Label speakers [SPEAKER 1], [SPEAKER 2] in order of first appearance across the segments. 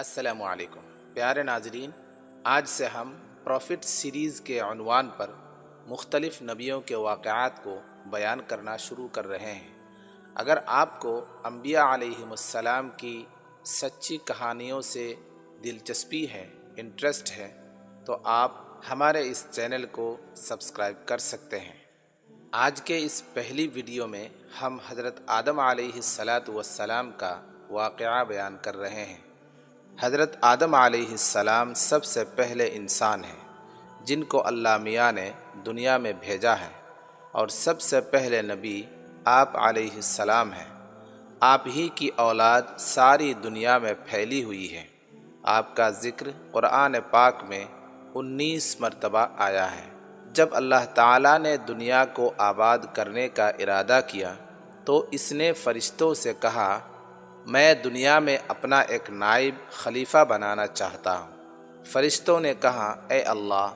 [SPEAKER 1] السلام علیکم پیارے ناظرین، آج سے ہم پروفٹ سیریز کے عنوان پر مختلف نبیوں کے واقعات کو بیان کرنا شروع کر رہے ہیں۔ اگر آپ کو انبیاء علیہم السلام کی سچی کہانیوں سے دلچسپی ہے، انٹرسٹ ہے، تو آپ ہمارے اس چینل کو سبسکرائب کر سکتے ہیں۔ آج کے اس پہلی ویڈیو میں ہم حضرت آدم علیہ السلام کا واقعہ بیان کر رہے ہیں۔ حضرت آدم علیہ السلام سب سے پہلے انسان ہیں جن کو اللہ میاں نے دنیا میں بھیجا ہے، اور سب سے پہلے نبی آپ علیہ السلام ہیں۔ آپ ہی کی اولاد ساری دنیا میں پھیلی ہوئی ہے۔ آپ کا ذکر قرآن پاک میں 19 مرتبہ آیا ہے۔ جب اللہ تعالیٰ نے دنیا کو آباد کرنے کا ارادہ کیا تو اس نے فرشتوں سے کہا، میں دنیا میں اپنا ایک نائب خلیفہ بنانا چاہتا ہوں۔ فرشتوں نے کہا، اے اللہ،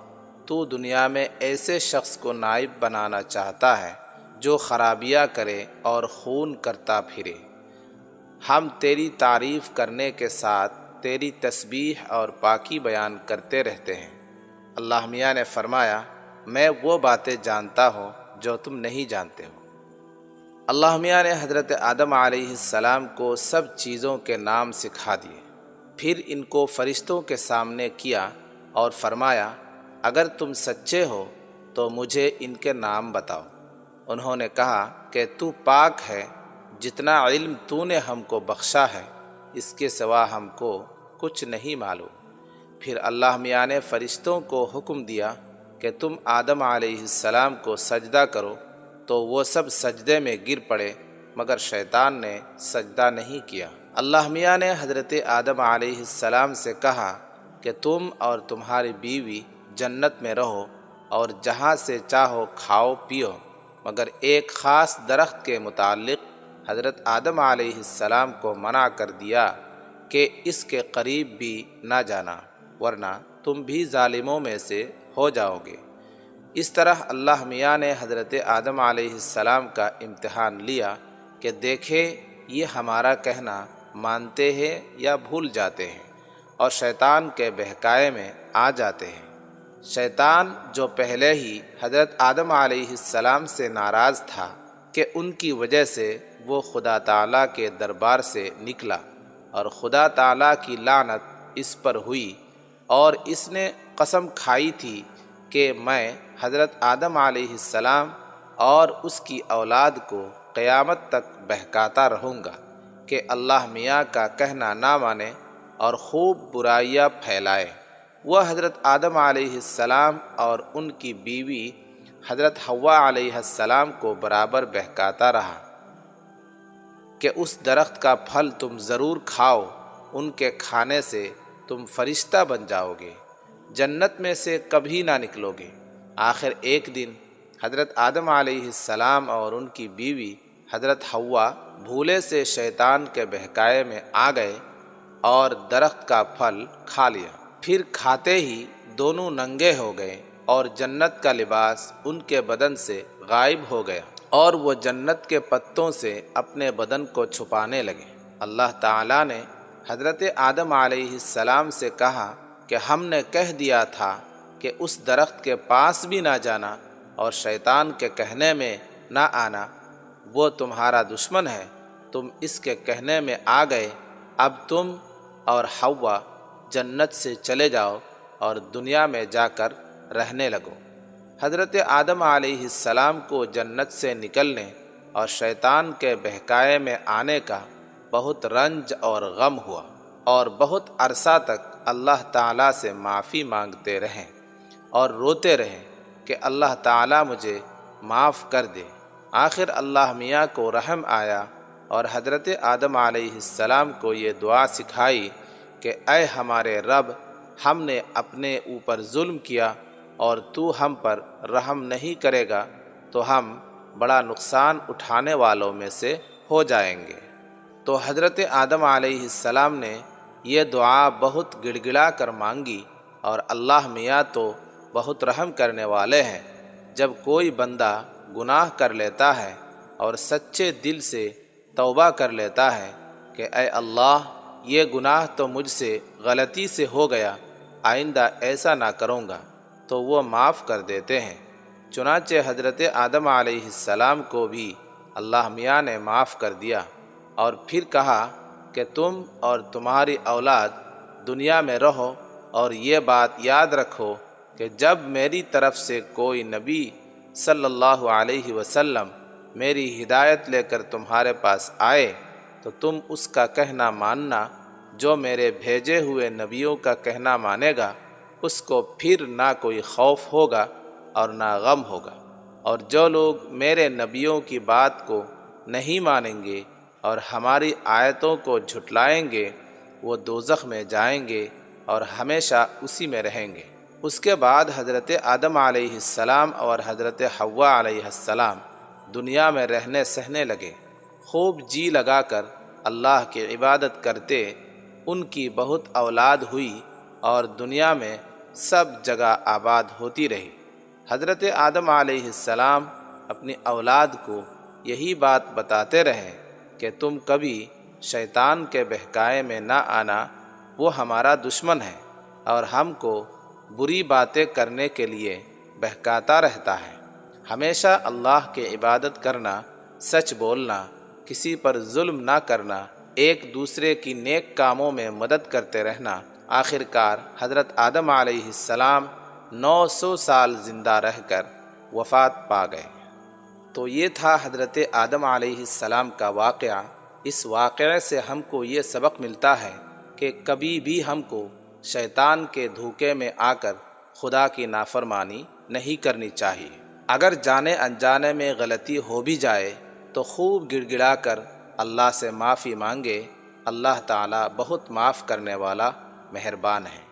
[SPEAKER 1] تو دنیا میں ایسے شخص کو نائب بنانا چاہتا ہے جو خرابیاں کرے اور خون کرتا پھرے۔ ہم تیری تعریف کرنے کے ساتھ تیری تسبیح اور پاکی بیان کرتے رہتے ہیں۔ اللہ میاں نے فرمایا، میں وہ باتیں جانتا ہوں جو تم نہیں جانتے ہو۔ اللہ میاں نے حضرت آدم علیہ السلام کو سب چیزوں کے نام سکھا دیے، پھر ان کو فرشتوں کے سامنے کیا اور فرمایا، اگر تم سچے ہو تو مجھے ان کے نام بتاؤ۔ انہوں نے کہا کہ تو پاک ہے، جتنا علم تو نے ہم کو بخشا ہے اس کے سوا ہم کو کچھ نہیں معلوم۔ پھر اللہ میاں نے فرشتوں کو حکم دیا کہ تم آدم علیہ السلام کو سجدہ کرو، تو وہ سب سجدے میں گر پڑے مگر شیطان نے سجدہ نہیں کیا۔ اللہ میاں نے حضرت آدم علیہ السلام سے کہا کہ تم اور تمہاری بیوی جنت میں رہو اور جہاں سے چاہو کھاؤ پیو، مگر ایک خاص درخت کے متعلق حضرت آدم علیہ السلام کو منع کر دیا کہ اس کے قریب بھی نہ جانا، ورنہ تم بھی ظالموں میں سے ہو جاؤ گے۔ اس طرح اللہ میاں نے حضرت آدم علیہ السلام کا امتحان لیا کہ دیکھے یہ ہمارا کہنا مانتے ہیں یا بھول جاتے ہیں اور شیطان کے بہکائے میں آ جاتے ہیں۔ شیطان جو پہلے ہی حضرت آدم علیہ السلام سے ناراض تھا کہ ان کی وجہ سے وہ خدا تعالیٰ کے دربار سے نکلا، اور خدا تعالیٰ کی لعنت اس پر ہوئی، اور اس نے قسم کھائی تھی کہ میں حضرت آدم علیہ السلام اور اس کی اولاد کو قیامت تک بہکاتا رہوں گا کہ اللہ میاں کا کہنا نہ مانے اور خوب برائیاں پھیلائے۔ وہ حضرت آدم علیہ السلام اور ان کی بیوی حضرت حوا علیہ السلام کو برابر بہکاتا رہا کہ اس درخت کا پھل تم ضرور کھاؤ، ان کے کھانے سے تم فرشتہ بن جاؤ گے، جنت میں سے کبھی نہ نکلو گے۔ آخر ایک دن حضرت آدم علیہ السلام اور ان کی بیوی حضرت حوا بھولے سے شیطان کے بہکائے میں آ گئے اور درخت کا پھل کھا لیا۔ پھر کھاتے ہی دونوں ننگے ہو گئے اور جنت کا لباس ان کے بدن سے غائب ہو گیا، اور وہ جنت کے پتوں سے اپنے بدن کو چھپانے لگے۔ اللہ تعالیٰ نے حضرت آدم علیہ السلام سے کہا کہ ہم نے کہہ دیا تھا کہ اس درخت کے پاس بھی نہ جانا اور شیطان کے کہنے میں نہ آنا، وہ تمہارا دشمن ہے، تم اس کے کہنے میں آ گئے، اب تم اور حوا جنت سے چلے جاؤ اور دنیا میں جا کر رہنے لگو۔ حضرت آدم علیہ السلام کو جنت سے نکلنے اور شیطان کے بہکائے میں آنے کا بہت رنج اور غم ہوا، اور بہت عرصہ تک اللہ تعالیٰ سے معافی مانگتے رہے اور روتے رہے کہ اللہ تعالیٰ مجھے معاف کر دے۔ آخر اللہ میاں کو رحم آیا اور حضرت آدم علیہ السلام کو یہ دعا سکھائی کہ اے ہمارے رب، ہم نے اپنے اوپر ظلم کیا اور تو ہم پر رحم نہیں کرے گا تو ہم بڑا نقصان اٹھانے والوں میں سے ہو جائیں گے۔ تو حضرت آدم علیہ السلام نے یہ دعا بہت گڑ گڑا کر مانگی، اور اللہ میاں تو بہت رحم کرنے والے ہیں۔ جب کوئی بندہ گناہ کر لیتا ہے اور سچے دل سے توبہ کر لیتا ہے کہ اے اللہ، یہ گناہ تو مجھ سے غلطی سے ہو گیا، آئندہ ایسا نہ کروں گا، تو وہ معاف کر دیتے ہیں۔ چنانچہ حضرت آدم علیہ السلام کو بھی اللہ میاں نے معاف کر دیا، اور پھر کہا کہ تم اور تمہاری اولاد دنیا میں رہو، اور یہ بات یاد رکھو کہ جب میری طرف سے کوئی نبی صلی اللہ علیہ وسلم میری ہدایت لے کر تمہارے پاس آئے تو تم اس کا کہنا ماننا، جو میرے بھیجے ہوئے نبیوں کا کہنا مانے گا اس کو پھر نہ کوئی خوف ہوگا اور نہ غم ہوگا، اور جو لوگ میرے نبیوں کی بات کو نہیں مانیں گے اور ہماری آیتوں کو جھٹلائیں گے وہ دوزخ میں جائیں گے اور ہمیشہ اسی میں رہیں گے۔ اس کے بعد حضرت آدم علیہ السلام اور حضرت حوا علیہ السلام دنیا میں رہنے سہنے لگے، خوب جی لگا کر اللہ کی عبادت کرتے، ان کی بہت اولاد ہوئی اور دنیا میں سب جگہ آباد ہوتی رہی۔ حضرت آدم علیہ السلام اپنی اولاد کو یہی بات بتاتے رہے کہ تم کبھی شیطان کے بہکائے میں نہ آنا، وہ ہمارا دشمن ہے اور ہم کو بری باتیں کرنے کے لیے بہکاتا رہتا ہے۔ ہمیشہ اللہ کی عبادت کرنا، سچ بولنا، کسی پر ظلم نہ کرنا، ایک دوسرے کی نیک کاموں میں مدد کرتے رہنا۔ آخرکار حضرت آدم علیہ السلام 900 سال زندہ رہ کر وفات پا گئے۔ تو یہ تھا حضرت آدم علیہ السلام کا واقعہ۔ اس واقعے سے ہم کو یہ سبق ملتا ہے کہ کبھی بھی ہم کو شیطان کے دھوکے میں آ کر خدا کی نافرمانی نہیں کرنی چاہیے۔ اگر جانے انجانے میں غلطی ہو بھی جائے تو خوب گڑ گڑا کر اللہ سے معافی مانگے، اللہ تعالیٰ بہت معاف کرنے والا، مہربان ہے۔